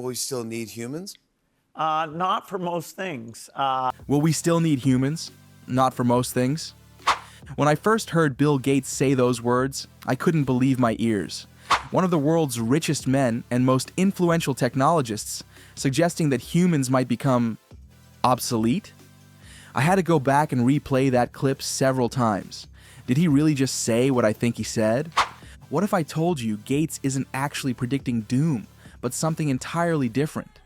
we still need humans? Not for most things. Will we still need humans? Not for most things. When I first heard Bill Gates say those words, I couldn't believe my ears. One of the world's richest men and most influential technologists suggesting that humans might become obsolete? I had to go back and replay that clip several times. Did he really just say what I think he said? What if I told you Gates isn't actually predicting doom, but something entirely different?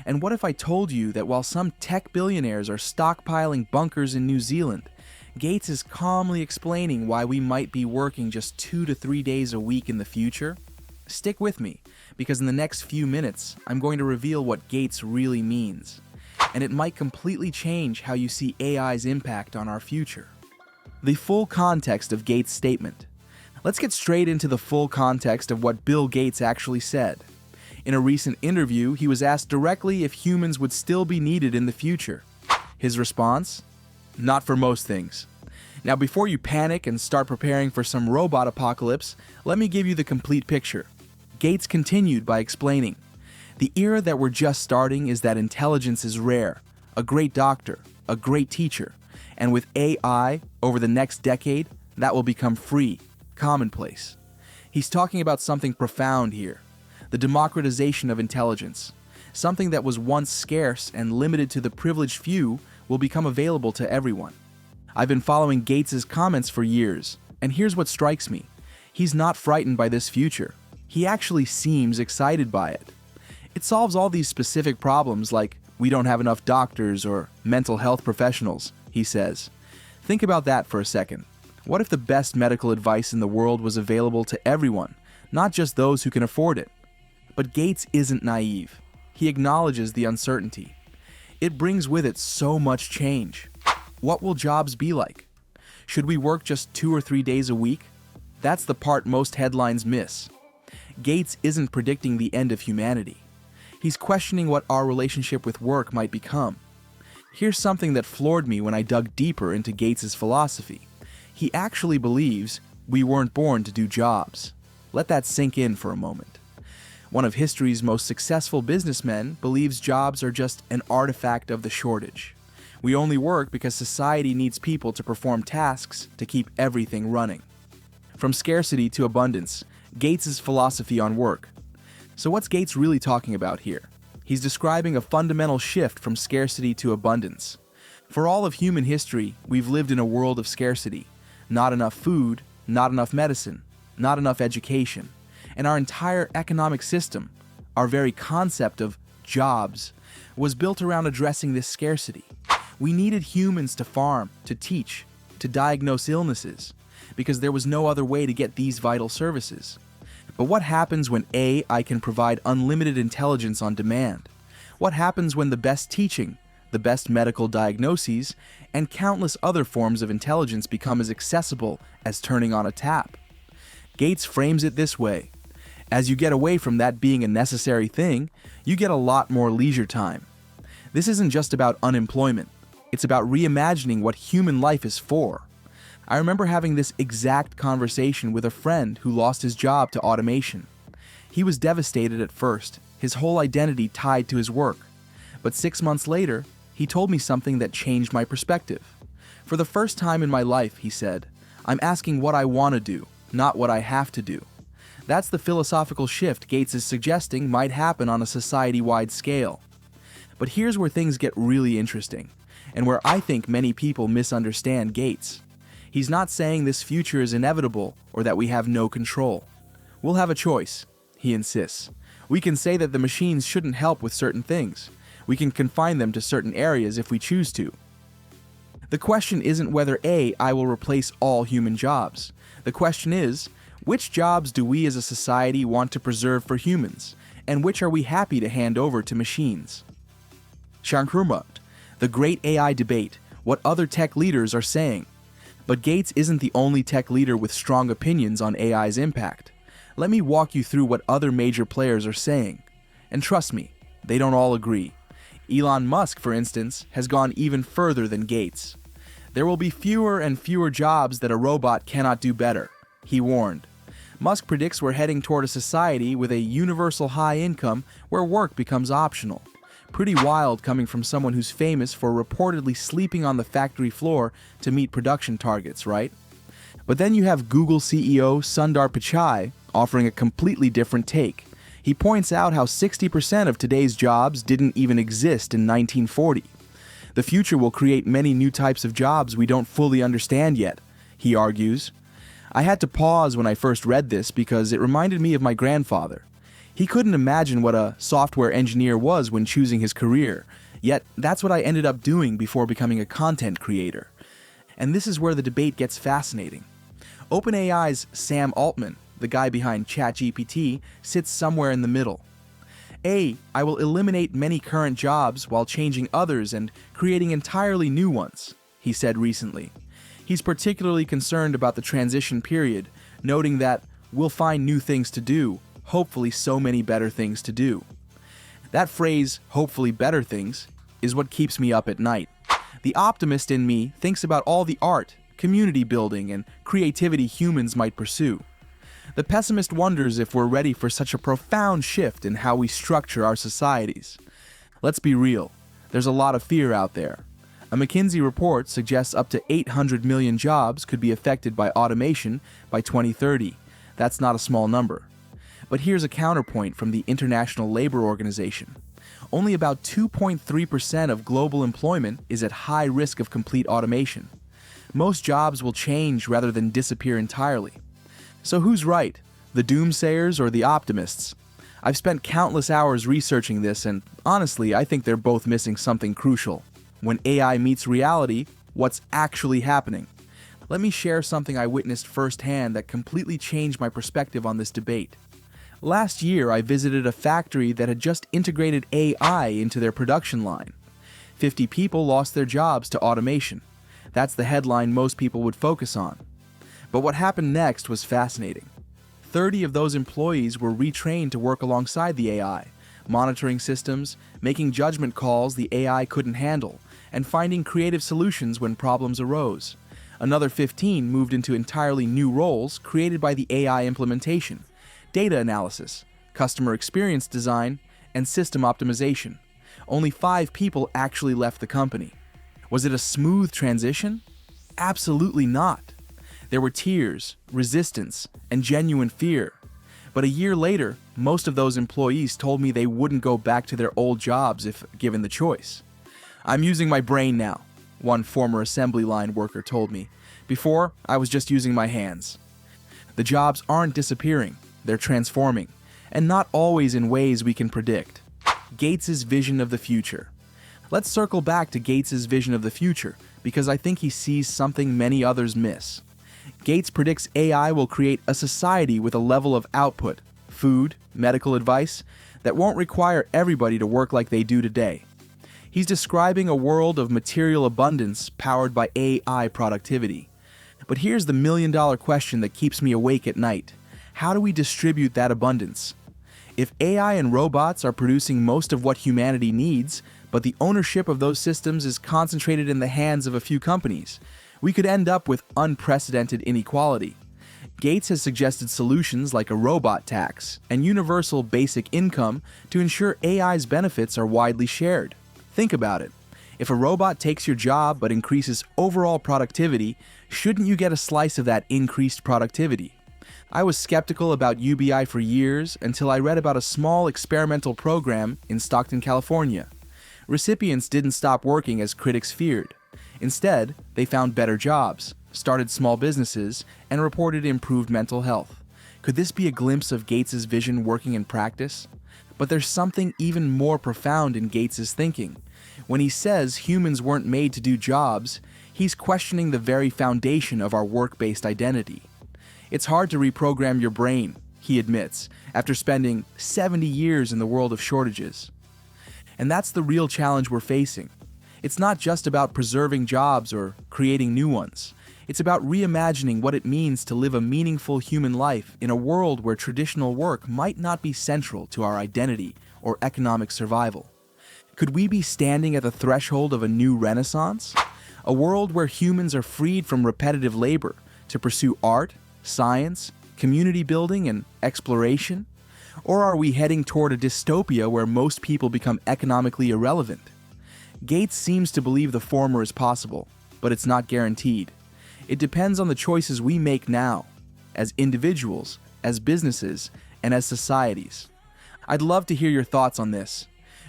And what if I told you that while some tech billionaires are stockpiling bunkers in New Zealand, Gates is calmly explaining why we might be working just 2 to 3 days a week in the future? Stick with me, because in the next few minutes, I'm going to reveal what Gates really means. And it might completely change how you see AI's impact on our future. The full context of Gates' statement. Let's get straight into the full context of what Bill Gates actually said. In a recent interview, he was asked directly if humans would still be needed in the future. His response? Not for most things. Now, before you panic and start preparing for some robot apocalypse, let me give you the complete picture. Gates continued by explaining, "The era that we're just starting is that intelligence is rare, a great doctor, a great teacher, and with AI, over the next decade, that will become free, commonplace." He's talking about something profound here, the democratization of intelligence. Something that was once scarce and limited to the privileged few will become available to everyone. I've been following Gates' comments for years, and here's what strikes me. He's not frightened by this future. He actually seems excited by it. It solves all these specific problems like we don't have enough doctors or mental health professionals, he says. Think about that for a second. What if the best medical advice in the world was available to everyone, not just those who can afford it? But Gates isn't naive. He acknowledges the uncertainty. It brings with it so much change. What will jobs be like? Should we work just 2 or 3 days a week? That's the part most headlines miss. Gates isn't predicting the end of humanity. He's questioning what our relationship with work might become. Here's something that floored me when I dug deeper into Gates' philosophy. He actually believes we weren't born to do jobs. Let that sink in for a moment. One of history's most successful businessmen believes jobs are just an artifact of the shortage. We only work because society needs people to perform tasks to keep everything running. From scarcity to abundance, Gates' philosophy on work. So what's Gates really talking about here? He's describing a fundamental shift from scarcity to abundance. For all of human history, we've lived in a world of scarcity. Not enough food, not enough medicine, not enough education. And our entire economic system, our very concept of jobs, was built around addressing this scarcity. We needed humans to farm, to teach, to diagnose illnesses, because there was no other way to get these vital services. But what happens when AI can provide unlimited intelligence on demand? What happens when the best teaching, the best medical diagnoses, and countless other forms of intelligence become as accessible as turning on a tap? Gates frames it this way. As you get away from that being a necessary thing, you get a lot more leisure time. This isn't just about unemployment. It's about reimagining what human life is for. I remember having this exact conversation with a friend who lost his job to automation. He was devastated at first, his whole identity tied to his work. But 6 months later, he told me something that changed my perspective. For the first time in my life, he said, I'm asking what I want to do, not what I have to do. That's the philosophical shift Gates is suggesting might happen on a society-wide scale. But here's where things get really interesting, and where I think many people misunderstand Gates. He's not saying this future is inevitable or that we have no control. We'll have a choice, he insists. We can say that the machines shouldn't help with certain things. We can confine them to certain areas if we choose to. The question isn't whether AI will replace all human jobs. The question is, which jobs do we as a society want to preserve for humans, and which are we happy to hand over to machines? Shankrumot, the great AI debate, what other tech leaders are saying. But Gates isn't the only tech leader with strong opinions on AI's impact. Let me walk you through what other major players are saying. And trust me, they don't all agree. Elon Musk, for instance, has gone even further than Gates. There will be fewer and fewer jobs that a robot cannot do better, he warned. Musk predicts we're heading toward a society with a universal high income where work becomes optional. Pretty wild coming from someone who's famous for reportedly sleeping on the factory floor to meet production targets, right? But then you have Google CEO Sundar Pichai offering a completely different take. He points out how 60% of today's jobs didn't even exist in 1940. The future will create many new types of jobs we don't fully understand yet, he argues. I had to pause when I first read this because it reminded me of my grandfather. He couldn't imagine what a software engineer was when choosing his career, yet that's what I ended up doing before becoming a content creator. And this is where the debate gets fascinating. OpenAI's Sam Altman, the guy behind ChatGPT, sits somewhere in the middle. I will eliminate many current jobs while changing others and creating entirely new ones, he said recently. He's particularly concerned about the transition period, noting that we'll find new things to do, hopefully so many better things to do. That phrase, hopefully better things, is what keeps me up at night. The optimist in me thinks about all the art, community building, and creativity humans might pursue. The pessimist wonders if we're ready for such a profound shift in how we structure our societies. Let's be real, there's a lot of fear out there. A McKinsey report suggests up to 800 million jobs could be affected by automation by 2030. That's not a small number. But here's a counterpoint from the International Labor Organization. Only about 2.3% of global employment is at high risk of complete automation. Most jobs will change rather than disappear entirely. So who's right, the doomsayers or the optimists? I've spent countless hours researching this, and honestly, I think they're both missing something crucial. When AI meets reality, what's actually happening? Let me share something I witnessed firsthand that completely changed my perspective on this debate. Last year, I visited a factory that had just integrated AI into their production line. 50 people lost their jobs to automation. That's the headline most people would focus on. But what happened next was fascinating. 30 of those employees were retrained to work alongside the AI, monitoring systems, making judgment calls the AI couldn't handle, and finding creative solutions when problems arose. Another 15 moved into entirely new roles created by the AI implementation: data analysis, customer experience design, and system optimization. Only 5 people actually left the company. Was it a smooth transition? Absolutely not. There were tears, resistance, and genuine fear. But a year later, most of those employees told me they wouldn't go back to their old jobs if given the choice. "I'm using my brain now," one former assembly line worker told me. "Before, I was just using my hands." The jobs aren't disappearing. They're transforming, and not always in ways we can predict. Gates' vision of the future. Let's circle back to Gates' vision of the future, because I think he sees something many others miss. Gates predicts AI will create a society with a level of output, food, medical advice, that won't require everybody to work like they do today. He's describing a world of material abundance powered by AI productivity. But here's the million-dollar question that keeps me awake at night. How do we distribute that abundance? If AI and robots are producing most of what humanity needs, but the ownership of those systems is concentrated in the hands of a few companies, we could end up with unprecedented inequality. Gates has suggested solutions like a robot tax and universal basic income to ensure AI's benefits are widely shared. Think about it. If a robot takes your job but increases overall productivity, shouldn't you get a slice of that increased productivity? I was skeptical about UBI for years until I read about a small experimental program in Stockton, California. Recipients didn't stop working as critics feared. Instead, they found better jobs, started small businesses, and reported improved mental health. Could this be a glimpse of Gates' vision working in practice? But there's something even more profound in Gates' thinking. When he says humans weren't made to do jobs, he's questioning the very foundation of our work-based identity. It's hard to reprogram your brain, he admits, after spending 70 years in the world of shortages. And that's the real challenge we're facing. It's not just about preserving jobs or creating new ones. It's about reimagining what it means to live a meaningful human life in a world where traditional work might not be central to our identity or economic survival. Could we be standing at the threshold of a new renaissance? A world where humans are freed from repetitive labor to pursue art, science, community building and exploration? Or are we heading toward a dystopia where most people become economically irrelevant? Gates seems to believe the former is possible, but it's not guaranteed. It depends on the choices we make now, as individuals, as businesses, and as societies. I'd love to hear your thoughts on this.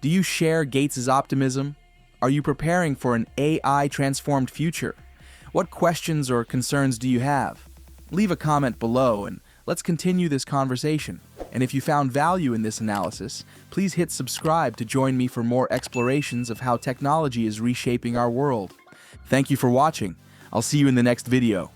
Do you share Gates' optimism? Are you preparing for an AI-transformed future? What questions or concerns do you have? Leave a comment below and let's continue this conversation. And if you found value in this analysis, please hit subscribe to join me for more explorations of how technology is reshaping our world. Thank you for watching. I'll see you in the next video.